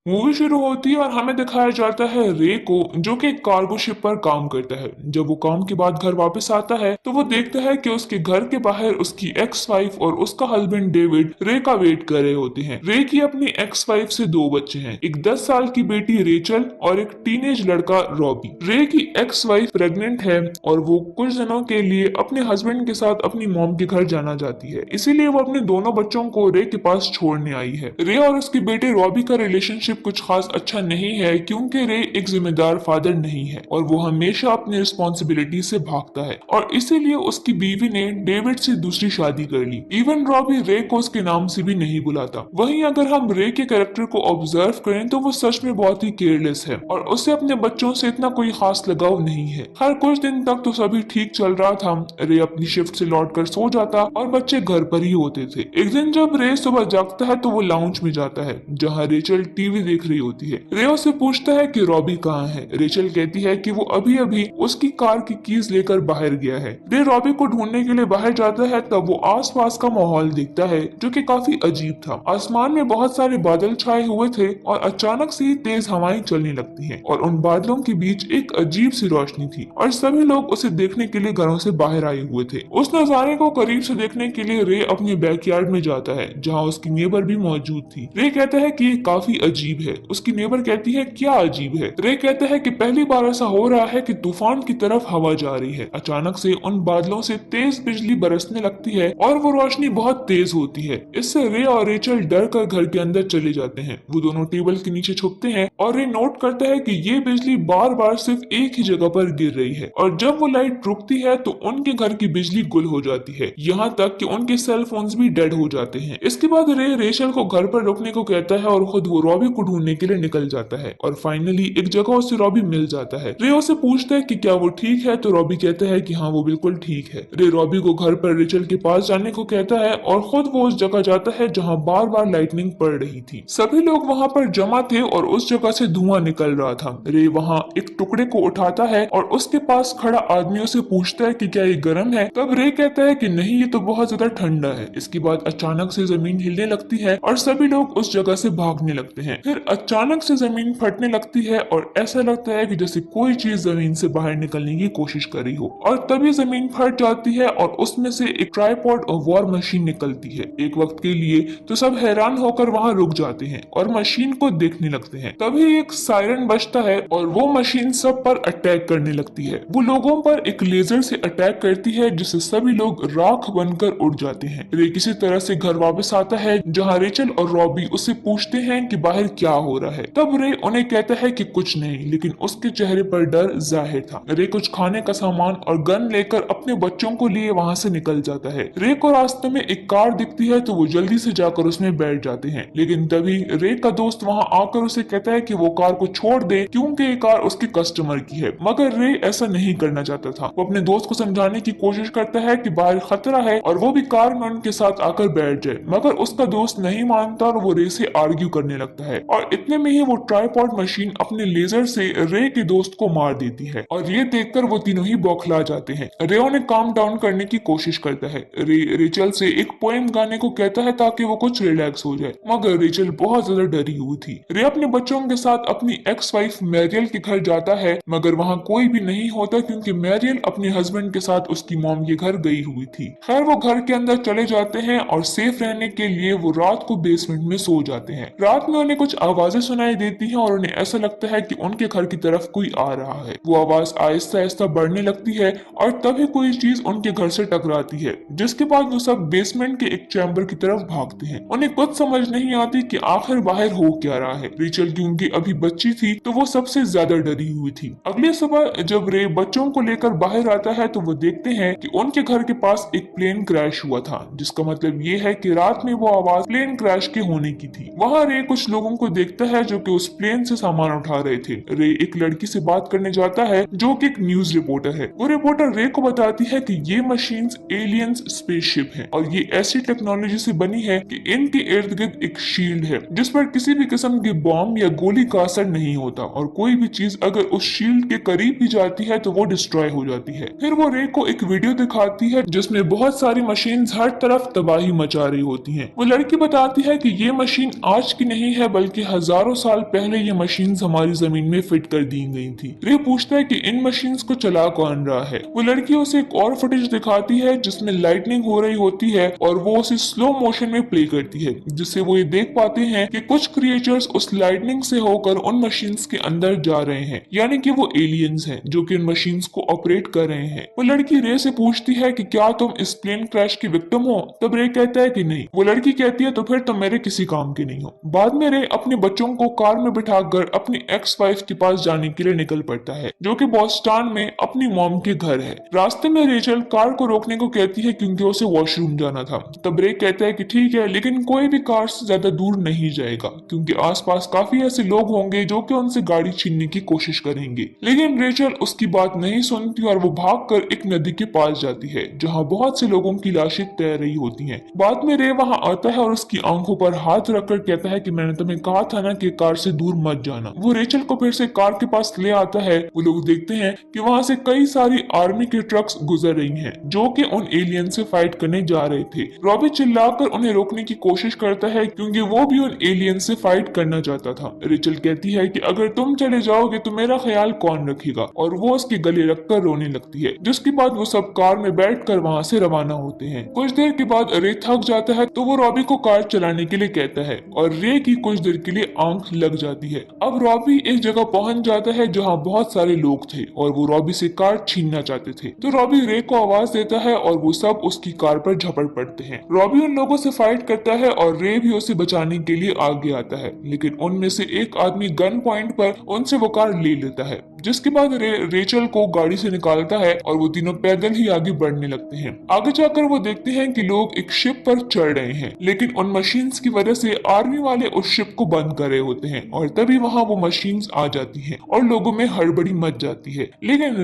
Movie शुरू होती है और हमें दिखाया जाता है रे को, जो कि एक कार्गो शिप पर काम करता है। जब वो काम के बाद घर वापस आता है तो वो देखता है कि उसके घर के बाहर उसकी एक्स वाइफ और उसका हस्बैंड डेविड रे का वेट कर रहे होते हैं। रे की अपनी एक्स वाइफ से दो बच्चे हैं, एक 10 साल की बेटी रेचल और एक टीनेज लड़का रॉबी। रे की एक्स वाइफ प्रेग्नेंट है और वो कुछ दिनों के लिए अपने हस्बैंड के साथ अपनी मॉम के घर जाना चाहती है, इसीलिए वो अपने दोनों बच्चों को रे के पास छोड़ने आई है। रे और उसके बेटे रॉबी का रिलेशनशिप कुछ खास अच्छा नहीं है, क्योंकि रे एक जिम्मेदार फादर नहीं है और वो हमेशा अपनी रिस्पॉन्सिबिलिटी से भागता है, और इसीलिए उसकी बीवी ने डेविड से दूसरी शादी कर ली। इवन रॉबी रे को उसके नाम से भी नहीं बुलाता। वहीं अगर हम रे के कैरेक्टर को ऑब्जर्व करें तो वो सच में बहुत ही केयरलेस है और उसे अपने बच्चों से इतना कोई खास लगाव नहीं है। हर कुछ दिन तक तो सभी ठीक चल रहा था। रे अपनी शिफ्ट से लौटकर सो जाता और बच्चे घर पर ही होते थे। एक दिन जब रे सुबह जागता है तो वो लाउंज में जाता है, जहाँ रेचल टीवी देख रही होती है। रे उससे पूछता है कि रॉबी कहाँ है। रेचल कहती है कि वो अभी अभी उसकी कार की कीज लेकर बाहर गया है। रे रॉबी को ढूंढने के लिए बाहर जाता है, तब वो आसपास का माहौल देखता है जो कि काफी अजीब था। आसमान में बहुत सारे बादल छाए हुए थे और अचानक से ही तेज हवाएं चलने लगती हैं और उन बादलों के बीच एक अजीब सी रोशनी थी और सभी लोग उसे देखने के लिए घरों से बाहर आए हुए थे। उस नजारे को करीब से देखने के लिए रे अपने बैकयार्ड में जाता है, जहाँ उसकी नेबर भी मौजूद थी। रे कहता है कि ये काफी अजीब है। उसकी नेबर कहती है क्या अजीब है। रे कहता है कि पहली बार ऐसा हो रहा है कि तूफान की तरफ हवा जा रही है। अचानक से उन बादलों से तेज बिजली बरसने लगती है और वो रोशनी बहुत तेज होती है। इससे रे और रेचल डर कर घर के अंदर चले जाते हैं। वो दोनों टेबल के नीचे छुपते हैं और रे नोट करता है कि ये बिजली बार बार सिर्फ एक ही जगह पर गिर रही है, और जब वो लाइट रुकती है तो उनके घर की बिजली गुल हो जाती है, यहाँ तक कि उनके सेल फोन्स भी डेड हो जाते हैं। इसके बाद रे रेचल को घर पर रुकने को कहता है और खुद वो रॉबी को ढूंढने के लिए निकल जाता है और फाइनली एक जगह उसे रॉबी मिल जाता है। रे उसे पूछता है कि क्या वो ठीक है, तो रॉबी कहता है कि हाँ वो बिल्कुल ठीक है। रे रॉबी को घर पर रेचल के पास जाने को कहता है और खुद वो उस जगह जाता है जहाँ बार बार लाइटनिंग पड़ रही थी। सभी लोग वहाँ पर जमा थे और उस जगह से धुआं निकल रहा था। रे वहाँ एक टुकड़े को उठाता है और उसके पास खड़ा आदमी उसे पूछता है कि क्या ये गर्म है। तब रे कहता है कि नहीं, ये तो बहुत ज्यादा ठंडा है। इसके बाद अचानक से जमीन हिलने लगती है और सभी लोग उस जगह से भागने लगते हैं। फिर अचानक से जमीन फटने लगती है और ऐसा लगता है कि जैसे कोई चीज जमीन से बाहर निकलने की कोशिश कर रही हो, और तभी जमीन फट जाती है और उसमें से एक ट्राइपॉड और वॉर मशीन निकलती है। एक वक्त के लिए तो सब हैरान होकर वहां रुक जाते हैं और मशीन को देखने लगते हैं। तभी एक सायरन बजता है और वो मशीन सब पर अटैक करने लगती है। वो लोगों पर एक लेजर से अटैक करती है, जिससे सभी लोग राख बनकर उड़ जाते हैं। रे किसी तरह से घर वापस आता है, जहाँ रेचल और रॉबी उससे पूछते हैं कि बाहर क्या हो रहा है। तब रे उन्हें कहता है कि कुछ नहीं, लेकिन उसके चेहरे पर डर जाहिर था। रे कुछ खाने का सामान और गन लेकर अपने बच्चों को लिए वहाँ से निकल जाता है। रे को रास्ते में एक कार दिखती है तो वो जल्दी से जाकर उसमें बैठ जाते हैं, लेकिन तभी रे का दोस्त वहाँ आकर उसे कहता है कि वो कार को छोड़ दे, क्योंकि ये कार उसके कस्टमर की है। मगर रे ऐसा नहीं करना चाहता था। वो अपने दोस्त को समझाने की कोशिश करता है कि बाहर खतरा है और वो भी कार में उनके साथ आकर बैठ जाए, मगर उसका दोस्त नहीं मानता और वो रे से आर्ग्यू करने लगता है, और इतने में ही वो ट्राइपॉड मशीन अपने लेजर से रे के दोस्त को मार देती है और ये देखकर वो तीनों ही बौखला जाते हैं। रे उन्हें काम डाउन करने की कोशिश करता है। रे रेचल से एक पोएम गाने को कहता है ताकि वो कुछ रिलैक्स हो जाए, मगर रेचल बहुत ज्यादा डरी हुई थी। रे अपने बच्चों के साथ अपनी एक्स वाइफ मैरियल के घर जाता है, मगर वहाँ कोई भी नहीं होता, क्योंकि मैरियल अपने हस्बैंड के साथ उसकी मॉम के घर गई हुई थी। खैर वो घर के अंदर चले जाते हैं और सेफ रहने के लिए वो रात को बेसमेंट में सो जाते हैं। रात में उन्हें कुछ आवाजें सुनाई देती हैं और उन्हें ऐसा लगता है कि उनके घर की तरफ कोई आ रहा है। वो आवाज आहिस्ता आहिस्ता बढ़ने लगती है और तभी कोई चीज उनके घर से टकराती है, जिसके बाद वो सब बेसमेंट के एक चैम्बर की तरफ भागते हैं। उन्हें कुछ समझ नहीं आती कि आखिर बाहर हो क्या रहा है। रिचल क्योंकि अभी बच्ची थी तो वो सबसे ज्यादा डरी हुई थी। अगली सुबह जब रे बच्चों को लेकर बाहर आता है तो वो देखते हैं कि उनके घर के पास एक प्लेन क्रैश हुआ था, जिसका मतलब ये है कि रात में वो आवाज प्लेन क्रैश के होने की थी। वहाँ रे कुछ लोगों को देखता है जो कि उस प्लेन से सामान उठा रहे थे। रे एक लड़की से बात करने जाता है जो कि एक न्यूज रिपोर्टर है। वो रिपोर्टर रे को बताती है कि ये मशीन्स एलियंस स्पेसशिप है और ये ऐसी टेक्नोलॉजी से बनी है कि इनके इर्द गिर्द एक शील्ड है जिस पर किसी भी किस्म की बॉम्ब या गोली का असर नहीं होता, और कोई भी चीज अगर उस शील्ड के करीब भी जाती है तो वो डिस्ट्रॉय हो जाती है। फिर वो रे को एक वीडियो दिखाती है जिसमें बहुत सारी मशीन्स हर तरफ तबाही मचा रही होती हैं। वो लड़की बताती है कि ये मशीन आज की नहीं है बल्कि बल्कि हजारों साल पहले ये मशीन हमारी जमीन में फिट कर दी गई थी। रे पूछता है कि इन मशीन को चला कौन रहा है। वो लड़की उसे एक और फुटेज दिखाती है जिसमें लाइटनिंग हो रही होती है और वो उसे स्लो मोशन में प्ले करती है, जिससे वो ये देख पाते हैं कि कुछ क्रिएचर्स उस लाइटनिंग से होकर उन मशीन्स के अंदर जा रहे हैं, यानी कि वो एलियंस हैं जो कि उन मशीन्स को ऑपरेट कर रहे हैं। वो लड़की रे से पूछती है कि क्या तुम इस प्लेन क्रैश की विक्टिम हो? तब रे कहता है कि नहीं। वो लड़की कहती है तो फिर तुम मेरे किसी काम के नहीं हो। बाद में रे अपने बच्चों को कार में बिठाकर अपनी एक्स वाइफ के पास जाने के लिए निकल पड़ता है, जो कि बोस्टन में अपनी मॉम के घर है। रास्ते में रेचल कार को रोकने को कहती है क्योंकि उसे वॉशरूम जाना था। तब रे कहता है कि ठीक है, लेकिन कोई भी कार से ज्यादा दूर नहीं जाएगा क्योंकि आसपास काफी ऐसे लोग होंगे जो कि उनसे गाड़ी छीनने की कोशिश करेंगे। लेकिन रेचल उसकी बात नहीं सुनती और वो भागकर एक नदी के पास जाती है जहां बहुत से लोगों की लाशें तैर रही होती हैं। बाद में रे वहां आता है और उसकी आंखों पर हाथ रखकर कहता है कि मैंने तुम्हें कहा था ना कि कार से दूर मत जाना। वो रेचल को फिर से कार के पास ले आता है। वो लोग देखते हैं कि वहां से कई सारी आर्मी के ट्रक्स गुजर रही हैं जो कि उन एलियन से फाइट करने जा रहे थे। रॉबी चिल्लाकर उन्हें रोकने की कोशिश करता है क्योंकि वो भी उन एलियन से फाइट करना चाहता था। रेचल कहती है कि अगर तुम चले जाओगे तो मेरा ख्याल कौन रखेगा, और वो उसके गले रखकर रोने लगती है, जिसके बाद वो सब कार में बैठकर वहां से रवाना होते हैं। कुछ देर के बाद रे थक जाता है तो वो रॉबी को कार चलाने के लिए कहता है और रे की कुछ देर के लिए आंख लग जाती है। अब रॉबी एक जगह पहुंच जाता है जहां बहुत सारे लोग थे और वो रॉबी से कार छीनना चाहते थे। तो रॉबी रे को आवाज देता है और वो सब उसकी कार पर झपट पड़ते हैं। रॉबी उन लोगों से फाइट करता है और रे भी उसे बचाने के लिए आगे आता है, लेकिन उनमें से एक आदमी गन पॉइंट पर उनसे वो कार ले लेता है, जिसके बाद रेचल को गाड़ी से निकालता है और वो तीनों पैदल ही आगे बढ़ने लगते हैं। आगे जाकर वो देखते हैं कि लोग एक शिप पर चढ़ रहे हैं, लेकिन उन मशीन्स की वजह से आर्मी वाले उस शिप को बंद कर रहे होते हैं और तभी वहां वो मशीन्स आ जाती हैं और लोगों में हड़बड़ी मच जाती है। लेकिन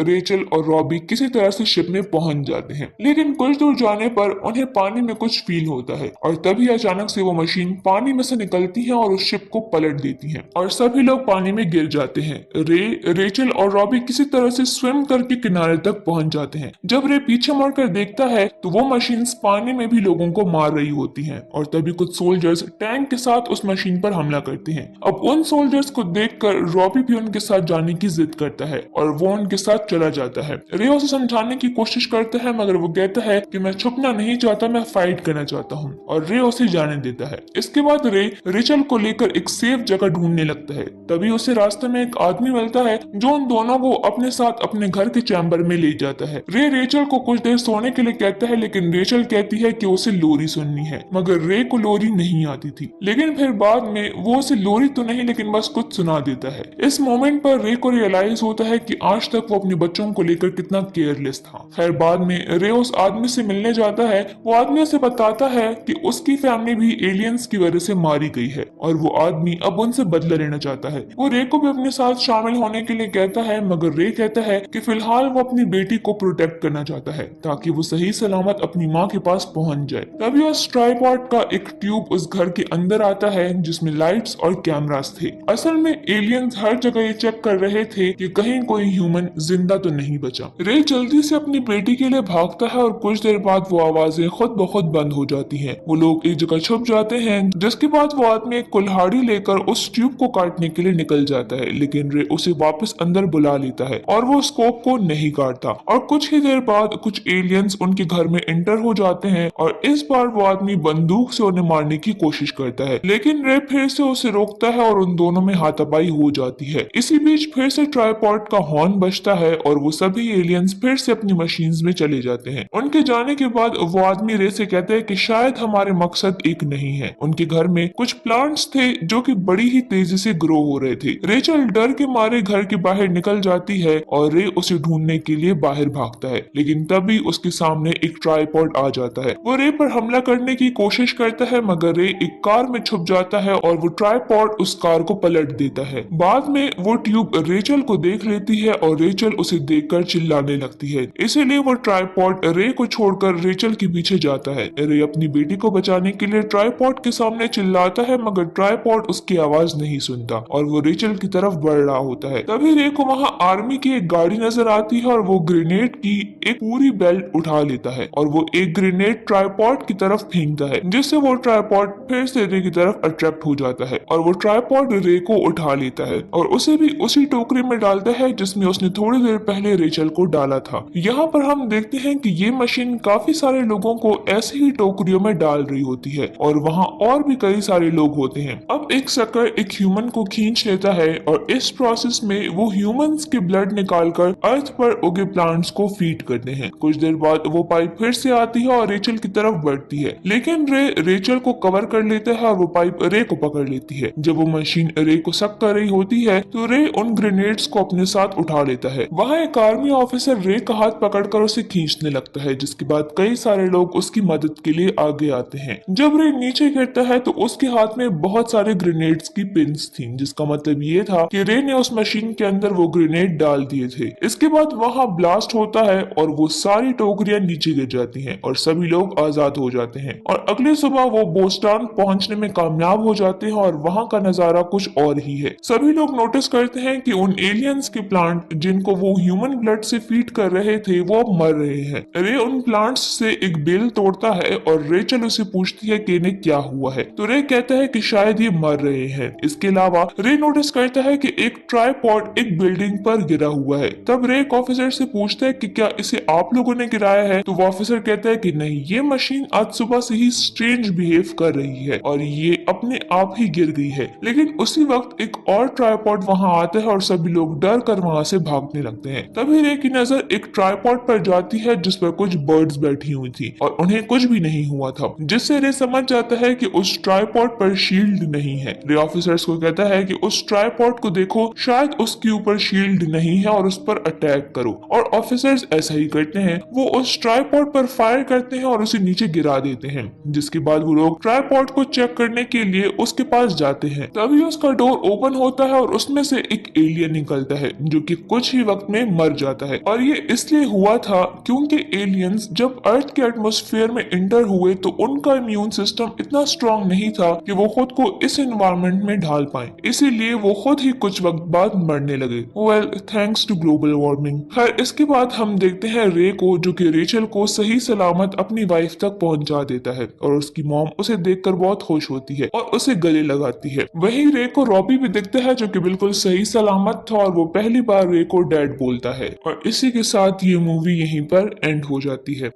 रेचल और रॉबी किसी तरह से शिप में पहुंच जाते हैं, लेकिन कुछ दूर जाने पर उन्हें पानी में कुछ फील होता है और तभी अचानक से वो मशीन पानी में से निकलती है और उस शिप को पलट देती है और सभी लोग पानी में गिर जाते हैं। रेचल और रॉबी किसी तरह से स्विम करके किनारे तक पहुंच जाते हैं। जब रे पीछे मुड़कर देखता है तो वो मशीन्स पानी में भी लोगों को मार रही होती हैं और तभी कुछ सोल्जर्स टैंक के साथ उस मशीन पर हमला करते हैं। अब उन सोल्जर्स को देखकर रॉबी भी उनके साथ जाने की जिद करता है और वो उनके साथ चला जाता है। रे उसे समझाने की कोशिश करता है मगर वो कहता है कि मैं छुपना नहीं चाहता, मैं फाइट करना चाहता हूँ, और रे उसे जाने देता है। इसके बाद रे रेचल को लेकर एक सेफ जगह ढूंढने लगता है। तभी उसे रास्ते में एक आदमी मिलता है जो उन दोनों को अपने साथ अपने घर के चैम्बर में ले जाता है। रे रेचल को कुछ देर सोने के लिए कहता है, लेकिन रेचल कहती है कि उसे लोरी सुननी है, मगर रे को लोरी नहीं आती थी। लेकिन फिर बाद में वो उसे लोरी तो नहीं लेकिन बस कुछ सुना देता है। इस मोमेंट पर रे को रियलाइज होता है कि आज तक वो अपने बच्चों को लेकर कितना केयरलेस था। खैर बाद में रे उस आदमी से मिलने जाता है। वो आदमी उसे बताता है कि उसकी फैमिली भी एलियंस की वजह से मारी गई है और वो आदमी अब उनसे बदला लेना चाहता है। वो रे को भी अपने साथ शामिल होने के लिए कहता है, मगर रे कहता है कि फिलहाल वो अपनी बेटी को प्रोटेक्ट करना चाहता है ताकि वो सही सलामत अपनी माँ के पास पहुंच जाए। तभी उस ट्राइपॉड का एक ट्यूब उस घर के अंदर आता है जिसमें लाइट्स और कैमरास थे। असल में एलियंस हर जगह ये चेक कर रहे थे कि कहीं कोई ह्यूमन जिंदा तो नहीं बचा। रे जल्दी से अपनी बेटी के लिए भागता है और कुछ देर बाद वो आवाजें खुद ब खुद बंद हो जाती हैं। वो लोग एक जगह छुप जाते हैं, जिसके बाद वो आदमी एक कुल्हाड़ी लेकर उस ट्यूब को काटने के लिए निकल जाता है, लेकिन रे उसे वापस अंदर बुला लेता है और वो स्कोप को नहीं काटता। और कुछ ही देर बाद कुछ एलियंस उनके घर में एंटर हो जाते हैं और इस बार वो आदमी बंदूक से उन्हें मारने की कोशिश करता है, लेकिन रे फिर से उसे रोकता है और उन दोनों में हाथापाई हो जाती है। इसी बीच फिर से ट्राइपॉड का हॉर्न बजता है और वो सभी एलियंस फिर से अपनी मशीन्स में चले जाते हैं। उनके जाने के बाद वो आदमी रे से कहता है कि शायद हमारे मकसद एक नहीं है। उनके घर में कुछ प्लांट्स थे जो कि बड़ी ही तेजी से ग्रो हो रहे थे। रेचल डर के मारे घर के बाहर निकल जाती है और रे उसे ढूंढने के लिए बाहर भागता है, लेकिन तभी उसके सामने एक ट्राइपॉड आ जाता है। वो रे पर हमला करने की कोशिश करता है मगर रे एक कार में छुप जाता है और वो ट्राइपॉड उस कार को पलट देता है। बाद में वो ट्यूब रेचल को देख लेती है और रेचल उसे देखकर चिल्लाने लगती है, इसीलिए वो ट्राइपॉड रे को छोड़कर रेचल के पीछे जाता है। रे अपनी बेटी को बचाने के लिए ट्राइपॉड के सामने चिल्लाता है मगर ट्राइपॉड उसकी आवाज नहीं सुनता और वो रेचल की तरफ बढ़ रहा होता है। तभी रे को वहाँ आर्मी की एक गाड़ी नजर आती है और वो ग्रेनेड की एक पूरी बेल्ट उठा लेता है और वो एक ग्रेनेड ट्राइपॉड की तरफ फेंकता है, जिससे वो ट्राइपॉड फिर से रे की तरफ अट्रैक्ट हो जाता है और वो ट्राइपॉड रे को उठा लेता है और उसे भी उसी टोकरी में डालता है जिसमें उसने थोड़ी देर पहले रेचल को डाला था। यहाँ पर हम देखते हैं कि ये मशीन काफी सारे लोगों को ऐसे ही टोकरियों में डाल रही होती है और वहाँ और भी कई सारे लोग होते हैं। अब एक सकर एक ह्यूमन को खींच लेता है और इस प्रोसेस में वो ह्यूमंस के ब्लड निकालकर अर्थ पर उगे प्लांट्स को फीड करते हैं। कुछ देर बाद वो पाइप फिर से आती है और रेचल की तरफ बढ़ती है, लेकिन रे रेचल को कवर कर लेता है और वो पाइप रे को पकड़ लेती है। जब वो मशीन रे को सक कर रही होती है तो रे उन ग्रेनेड्स को अपने साथ उठा लेता है। वहाँ एक आर्मी ऑफिसर रे का हाथ पकड़कर उसे खींचने लगता है, जिसके बाद कई सारे लोग उसकी मदद के लिए आगे आते हैं। जब रे नीचे गिरता है तो उसके हाथ में बहुत सारे ग्रेनेड्स की पिन्स थी, जिसका मतलब ये था कि रे ने उस मशीन के अंदर वो ग्रेनेड डाल दिए थे। इसके बाद वहाँ ब्लास्ट होता है और वो सारी टोकरियां नीचे गिर जाती हैं और सभी लोग आजाद हो जाते हैं और अगली सुबह वो बोस्टन पहुंचने में कामयाब हो जाते हैं और वहाँ का नजारा कुछ और ही है। सभी लोग नोटिस करते हैं कि उन एलियंस के प्लांट जिनको वो ह्यूमन ब्लड से फीड कर रहे थे वो अब मर रहे हैं। रे उन प्लांट्स से एक बेल तोड़ता है और रेचल उसे पूछती है कि इन्हें क्या हुआ है, तो रे कहता है कि शायद ये मर रहे हैं। इसके अलावा रे नोटिस करता है कि एक ट्राइपॉड एक बिल्डिंग पर गिरा हुआ है। तब रे एक ऑफिसर से पूछता है कि क्या इसे आप लोगों ने गिराया है, तो वो ऑफिसर कहता है कि नहीं, ये मशीन आज सुबह से ही स्ट्रेंज बिहेव कर रही है और ये अपने आप ही गिर गई है। लेकिन उसी वक्त एक और ट्राइपॉड वहां आता है और सभी लोग डर कर वहां से भागने लगते हैं। तभी रे की नजर एक ट्राइपॉड पर जाती है जिस पर कुछ बर्ड्स बैठी हुई थी और उन्हें कुछ भी नहीं हुआ था, जिससे रे समझ जाता है कि उस ट्राइपॉड पर शील्ड नहीं है। रे ऑफिसर्स को कहता है कि उस ट्राइपॉड को देखो, शायद उसके ऊपर शील्ड नहीं है और उस पर अटैक करो, और ऑफिसर्स ऐसा ही करते हैं। वो उस ट्राइपॉड पर फायर करते हैं और उसे नीचे गिरा देते हैं, जिसके बाद वो लोग ट्राइपॉड को चेक करने के लिए उसके पास जाते हैं। तभी उसका डोर ओपन होता है और उसमें से एक एलियन निकलता है जो कि कुछ ही वक्त में मर जाता है। और ये इसलिए हुआ था क्योंकि एलियंस जब अर्थ के एटमॉस्फेयर में इंटर हुए तो उनका इम्यून सिस्टम इतना स्ट्रांग नहीं था कि वो खुद को इस एनवायरनमेंट में ढाल पाए, इसीलिए वो खुद ही कुछ वक्त बाद मरने लगे। Well, thanks to global warming. खैर, इसके बाद हम देखते हैं रे को, जो कि रेचल को सही सलामत अपनी वाइफ तक पहुंचा देता है और उसकी मॉम उसे देखकर बहुत खुश होती है और उसे गले लगाती है। वहीं रे को रॉबी भी दिखता है जो कि बिल्कुल सही सलामत था और वो पहली बार रे को डैड बोलता है। और इसी के साथ ये मूवी यहीं पर एंड हो जाती है।